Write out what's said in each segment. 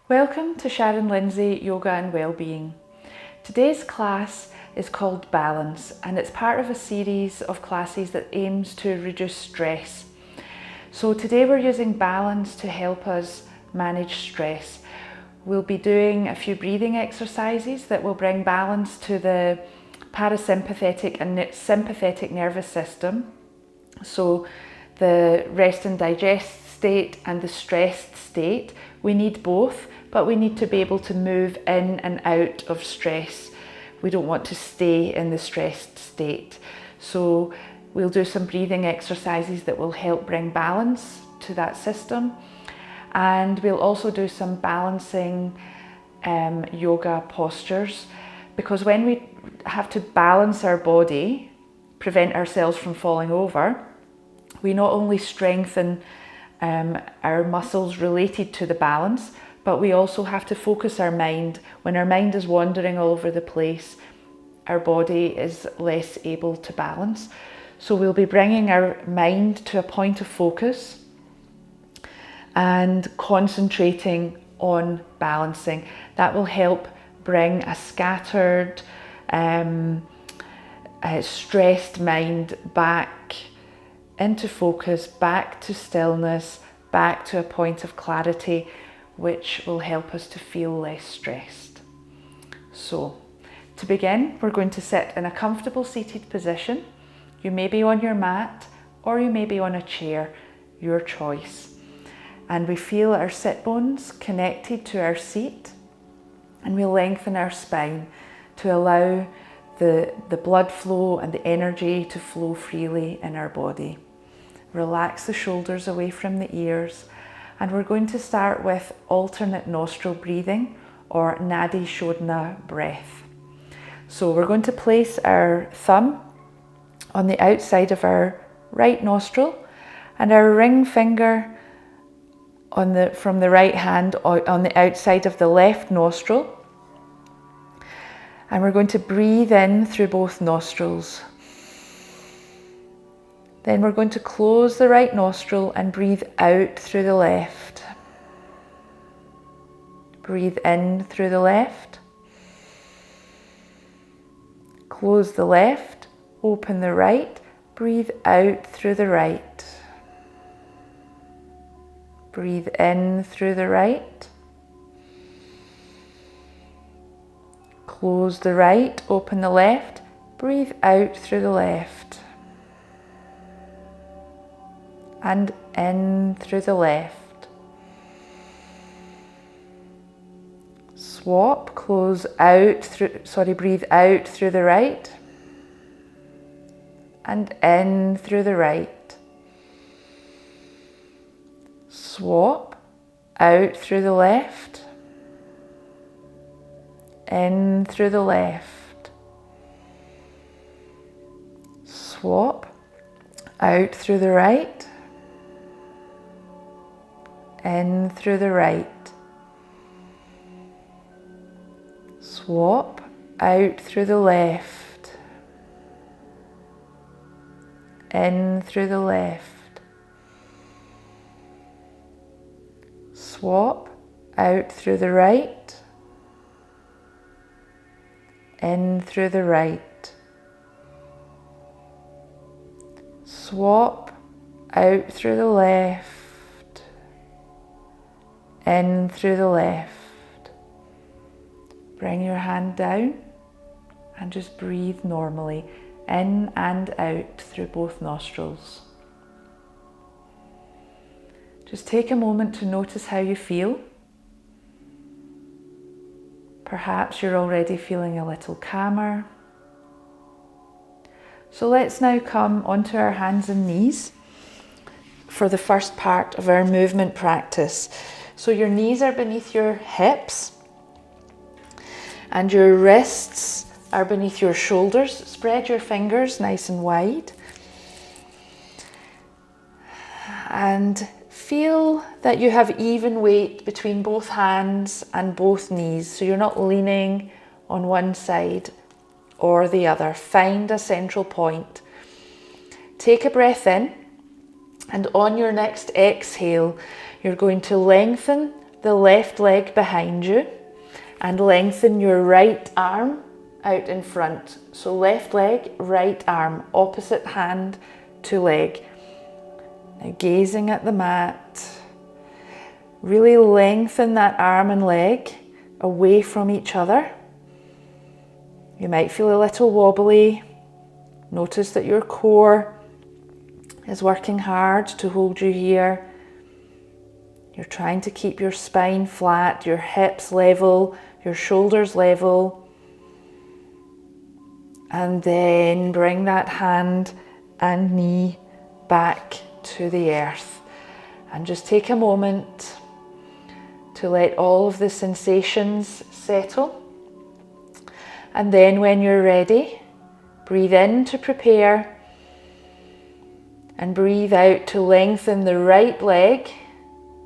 Welcome to Sharon Lindsay Yoga and Wellbeing. Today's class is called Balance, and it's part of a series of classes that aims to reduce stress. So today we're using balance to help us manage stress. We'll be doing a few breathing exercises that will bring balance to the parasympathetic and sympathetic nervous system. So the rest and digest state and the stressed state, we need both, but we need to be able to move in and out of stress. We don't want to stay in the stressed state. So we'll do some breathing exercises that will help bring balance to that system. And we'll also do some balancing yoga postures, because when we have to balance our body, prevent ourselves from falling over, we not only strengthen our muscles related to the balance, but we also have to focus our mind. When our mind is wandering all over the place, our body is less able to balance. So we'll be bringing our mind to a point of focus and concentrating on balancing. That will help bring a scattered, stressed mind back into focus, back to stillness, back to a point of clarity, which will help us to feel less stressed. So, to begin, we're going to sit in a comfortable seated position. You may be on your mat or you may be on a chair, your choice. And we feel our sit bones connected to our seat, and we lengthen our spine to allow the blood flow and the energy to flow freely in our body. Relax the shoulders away from the ears, and we're going to start with alternate nostril breathing, or Nadi Shodhana breath. So we're going to place our thumb on the outside of our right nostril and our ring finger from the right hand on the outside of the left nostril. And we're going to breathe in through both nostrils. Then we're going to close the right nostril and breathe out through the left. Breathe in through the left. Close the left, open the right, breathe out through the right. Breathe in through the right. Close the right, open the left, breathe out through the left. And in through the left. Swap, breathe out through the right. And in through the right. Swap, out through the left. In through the left. Swap, out through the right. In through the right. Swap, out through the left. In through the left. Swap, out through the right. In through the right. Swap, out through the left. In through the left. Bring your hand down and just breathe normally, in and out through both nostrils. Just take a moment to notice how you feel. Perhaps you're already feeling a little calmer. So let's now come onto our hands and knees for the first part of our movement practice. So your knees are beneath your hips and your wrists are beneath your shoulders. Spread your fingers nice and wide and feel that you have even weight between both hands and both knees. So you're not leaning on one side or the other. Find a central point. Take a breath in, and on your next exhale, you're going to lengthen the left leg behind you and lengthen your right arm out in front. So left leg, right arm, opposite hand to leg. Now gazing at the mat, really lengthen that arm and leg away from each other. You might feel a little wobbly. Notice that your core is working hard to hold you here. You're trying to keep your spine flat, your hips level, your shoulders level. And then bring that hand and knee back to the earth. And just take a moment to let all of the sensations settle. And then when you're ready, breathe in to prepare and breathe out to lengthen the right leg.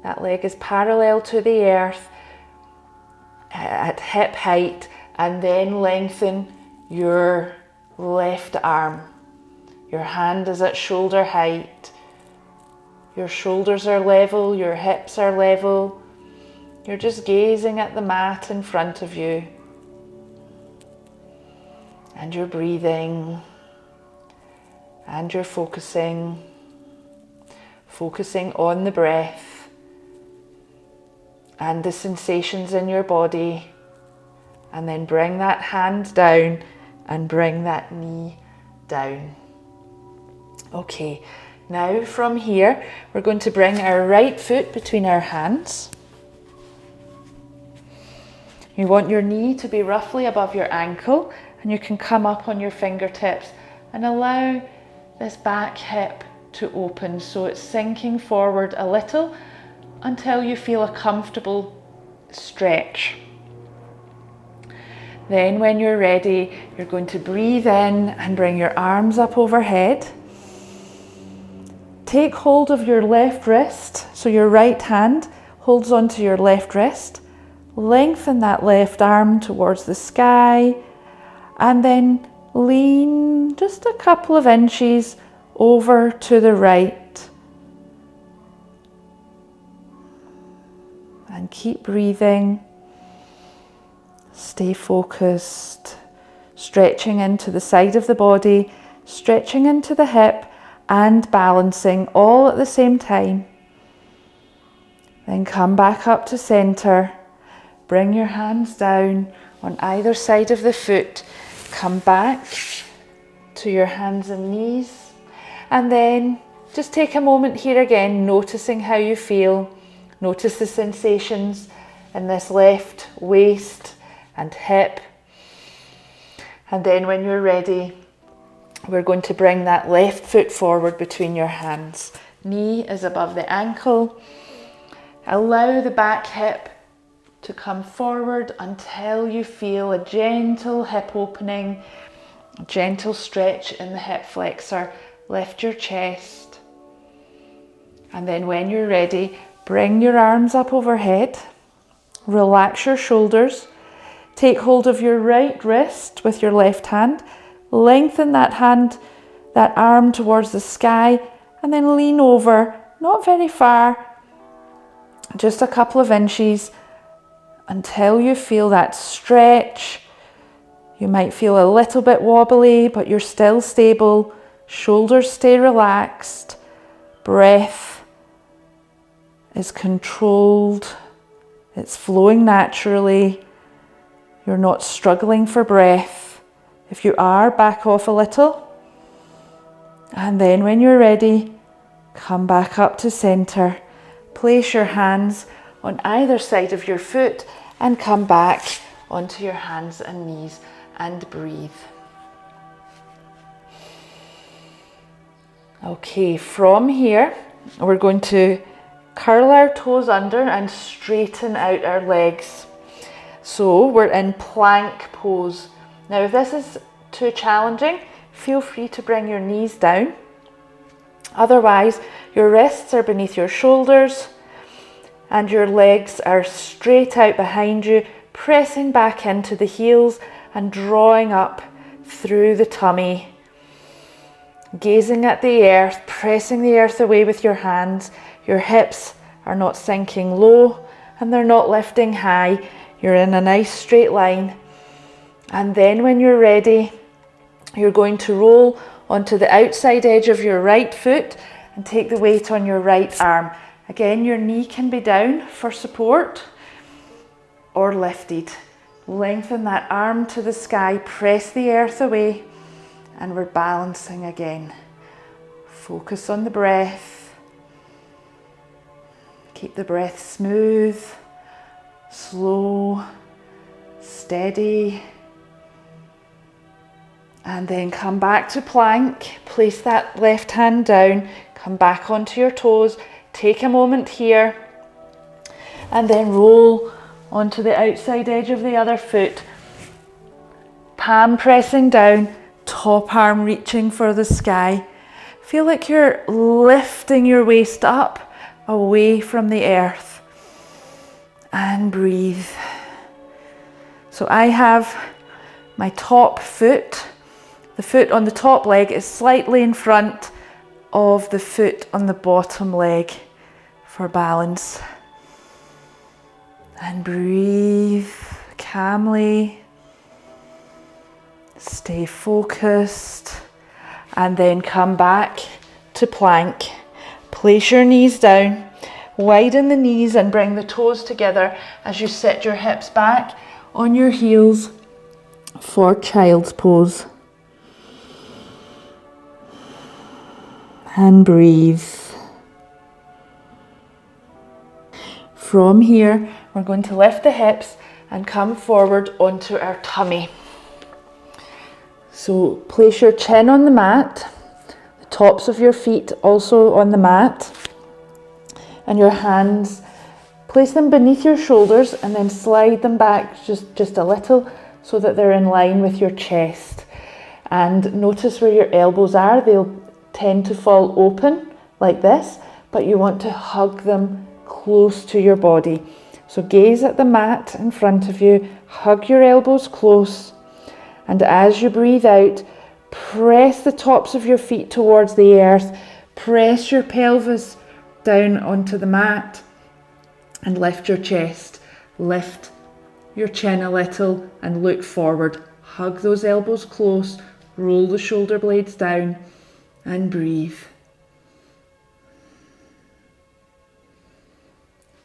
That leg is parallel to the earth at hip height, and then lengthen your left arm. Your hand is at shoulder height. Your shoulders are level, your hips are level. You're just gazing at the mat in front of you. And you're breathing. And you're focusing on the breath and the sensations in your body. And then bring that hand down and bring that knee down. Okay, now from here, we're going to bring our right foot between our hands. You want your knee to be roughly above your ankle, and you can come up on your fingertips and allow this back hip to open so it's sinking forward a little until you feel a comfortable stretch. Then when you're ready, you're going to breathe in and bring your arms up overhead. Take hold of your left wrist, so your right hand holds onto your left wrist. Lengthen that left arm towards the sky and then lean just a couple of inches over to the right. And keep breathing. Stay focused, stretching into the side of the body, stretching into the hip and balancing all at the same time. Then come back up to center. Bring your hands down on either side of the foot. Come back to your hands and knees. And then just take a moment here again, noticing how you feel. Notice the sensations in this left waist and hip. And then when you're ready, we're going to bring that left foot forward between your hands. Knee is above the ankle. Allow the back hip to come forward until you feel a gentle hip opening, a gentle stretch in the hip flexor. Lift your chest. And then when you're ready, bring your arms up overhead. Relax your shoulders. Take hold of your right wrist with your left hand. Lengthen that hand, that arm towards the sky, and then lean over, not very far, just a couple of inches until you feel that stretch. You might feel a little bit wobbly, but you're still stable. Shoulders stay relaxed. Breath is controlled. It's flowing naturally. You're not struggling for breath. If you are, back off a little. And then when you're ready, come back up to center. Place your hands on either side of your foot and come back onto your hands and knees and breathe. Okay, from here, we're going to curl our toes under and straighten out our legs. So we're in plank pose. Now, if this is too challenging, feel free to bring your knees down. Otherwise, your wrists are beneath your shoulders and your legs are straight out behind you, pressing back into the heels and drawing up through the tummy. Gazing at the earth, pressing the earth away with your hands. Your hips are not sinking low and they're not lifting high. You're in a nice straight line. And then when you're ready, you're going to roll onto the outside edge of your right foot and take the weight on your right arm. Again, your knee can be down for support or lifted. Lengthen that arm to the sky, press the earth away, and we're balancing again. Focus on the breath. Keep the breath smooth, slow, steady. And then come back to plank, place that left hand down, come back onto your toes, take a moment here, and then roll onto the outside edge of the other foot. Palm pressing down, top arm reaching for the sky. Feel like you're lifting your waist up, away from the earth. And breathe. So I have my top foot. The foot on the top leg is slightly in front of the foot on the bottom leg for balance. And breathe calmly. Stay focused. And then come back to plank. Place your knees down. Widen the knees and bring the toes together as you sit your hips back on your heels for child's pose. And breathe. From here, we're going to lift the hips and come forward onto our tummy. So place your chin on the mat, the tops of your feet also on the mat, and your hands, place them beneath your shoulders and then slide them back just a little so that they're in line with your chest. And notice where your elbows are. They'll tend to fall open like this, but you want to hug them close to your body. So gaze at the mat in front of you, hug your elbows close, and as you breathe out, press the tops of your feet towards the earth, press your pelvis down onto the mat, and lift your chest, lift your chin a little and look forward. Hug those elbows close, roll the shoulder blades down, and breathe.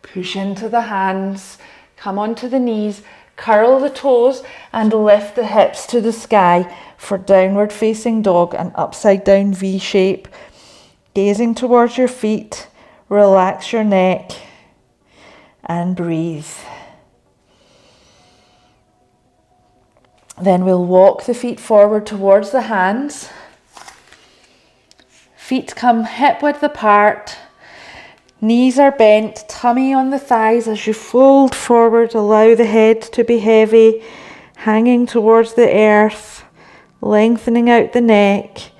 Push into the hands, come onto the knees, curl the toes and lift the hips to the sky for downward facing dog and upside down V shape. Gazing towards your feet, relax your neck and breathe. Then we'll walk the feet forward towards the hands. Feet come hip width apart. Knees are bent, tummy on the thighs as you fold forward. Allow the head to be heavy, hanging towards the earth, lengthening out the neck.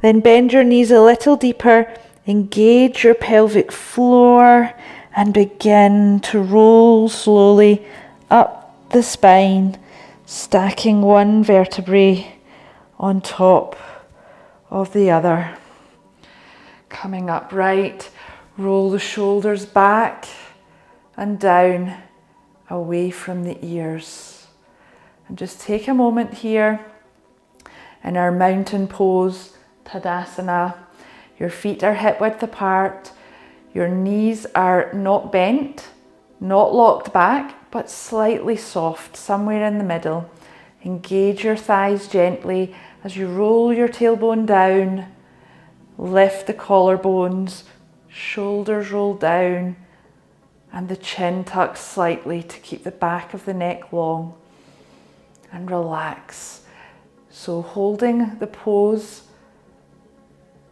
Then bend your knees a little deeper, engage your pelvic floor and begin to roll slowly up the spine, stacking one vertebrae on top of the other. Coming upright. Roll the shoulders back and down away from the ears. And just take a moment here in our mountain pose, Tadasana. Your feet are hip width apart. Your knees are not bent, not locked back, but slightly soft, somewhere in the middle. Engage your thighs gently as you roll your tailbone down. Lift the collarbones. Shoulders roll down and the chin tucks slightly to keep the back of the neck long, and relax. So holding the pose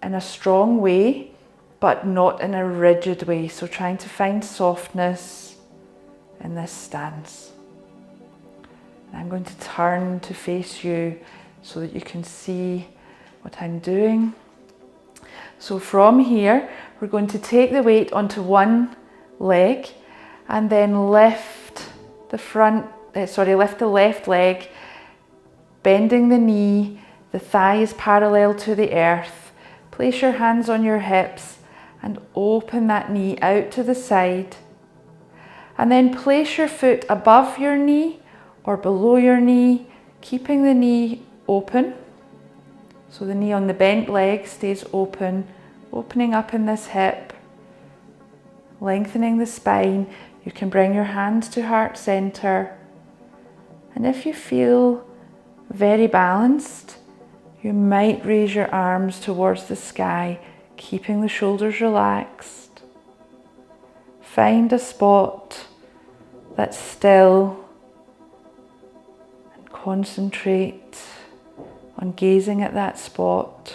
in a strong way, but not in a rigid way. So trying to find softness in this stance. And I'm going to turn to face you so that you can see what I'm doing. So from here, we're going to take the weight onto one leg and then lift the left leg, bending the knee, the thigh is parallel to the earth. Place your hands on your hips and open that knee out to the side And then place your foot above your knee or below your knee, keeping the knee open. So the knee on the bent leg stays open, opening up in this hip, lengthening the spine. You can bring your hands to heart center. And if you feel very balanced, you might raise your arms towards the sky, keeping the shoulders relaxed. Find a spot that's still and concentrate on gazing at that spot.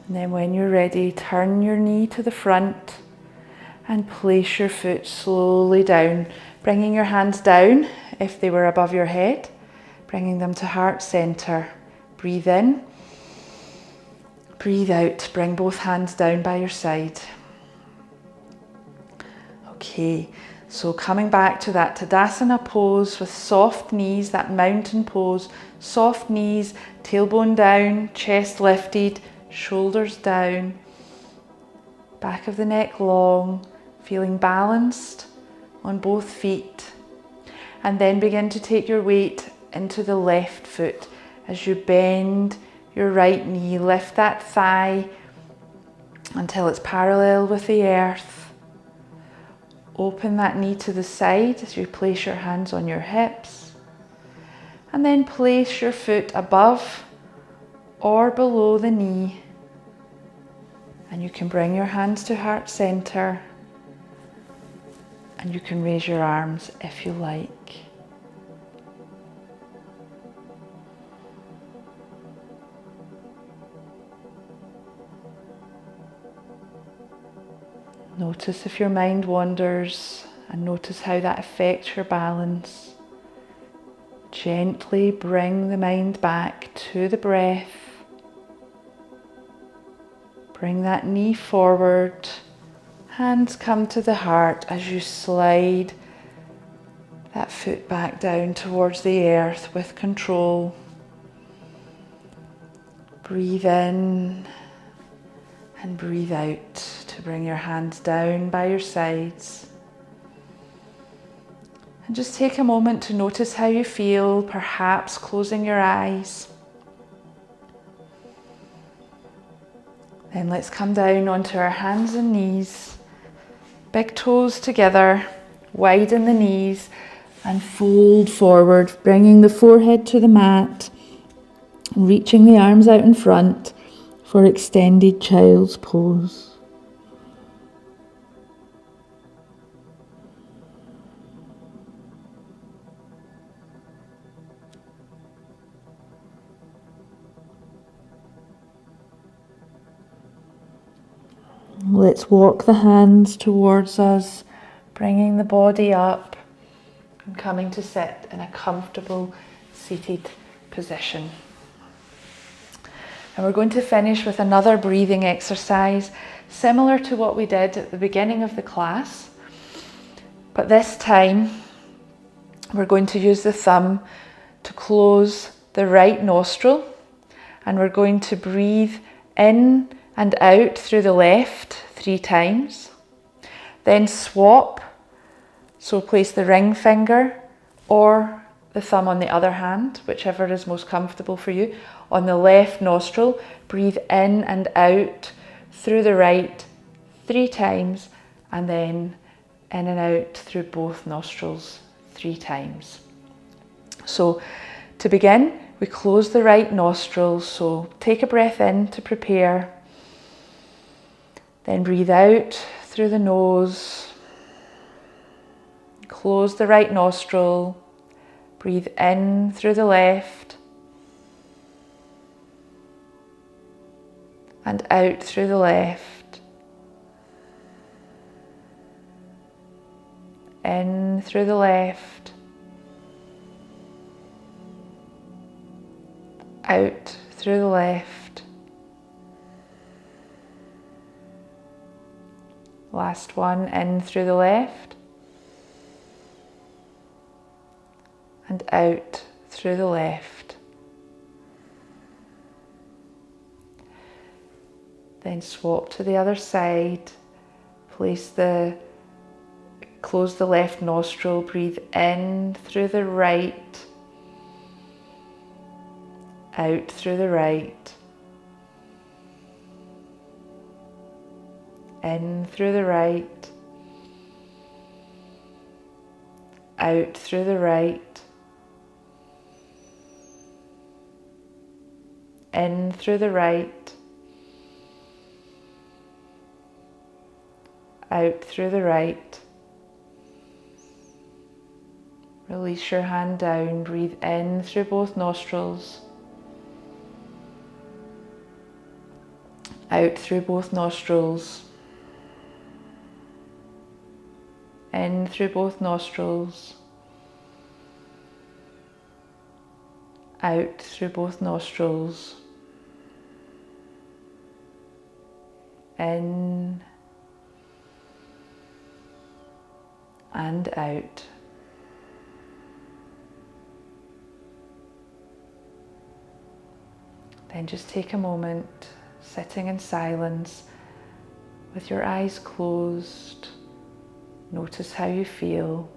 And then when you're ready, turn your knee to the front and place your foot slowly down, bringing your hands down if they were above your head, bringing them to heart center. Breathe in, breathe out, bring both hands down by your side. Okay, so coming back to that Tadasana pose with soft knees, that mountain pose, soft knees, tailbone down, chest lifted, shoulders down, back of the neck long, feeling balanced on both feet. And then begin to take your weight into the left foot as you bend your right knee, lift that thigh until it's parallel with the earth. Open that knee to the side as you place your hands on your hips. And then place your foot above or below the knee. And you can bring your hands to heart center. And you can raise your arms if you like. Notice if your mind wanders and notice how that affects your balance. Gently bring the mind back to the breath. Bring that knee forward. Hands come to the heart as you slide that foot back down towards the earth with control. Breathe in and breathe out to bring your hands down by your sides. And just take a moment to notice how you feel, perhaps closing your eyes. Then let's come down onto our hands and knees. Big toes together, widen the knees and fold forward, bringing the forehead to the mat and reaching the arms out in front for extended child's pose. Let's walk the hands towards us, bringing the body up and coming to sit in a comfortable seated position. And we're going to finish with another breathing exercise similar to what we did at the beginning of the class. But this time we're going to use the thumb to close the right nostril, and we're going to breathe in and out through the left 3 times. Then swap, so place the ring finger or the thumb on the other hand, whichever is most comfortable for you, on the left nostril. Breathe in and out through the right 3 times, and then in and out through both nostrils 3 times. So to begin, we close the right nostril, so take a breath in to prepare. Then breathe out through the nose. Close the right nostril. Breathe in through the left. And out through the left. In through the left. Out through the left. Last one, in through the left and out through the left. Then swap to the other side Close the left nostril, breathe in through the right, out through the right, in through the right, out through the right, in through the right, out through the right. Release your hand down, breathe in through both nostrils, out through both nostrils, in through both nostrils, out through both nostrils, in and out. Then just take a moment, sitting in silence, with your eyes closed. Notice how you feel.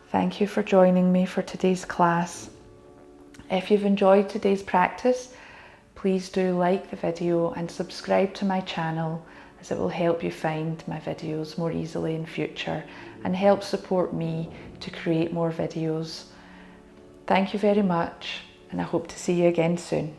Thank you for joining me for today's class. If you've enjoyed today's practice, please do like the video and subscribe to my channel, as it will help you find my videos more easily in future and help support me to create more videos. Thank you very much, and I hope to see you again soon.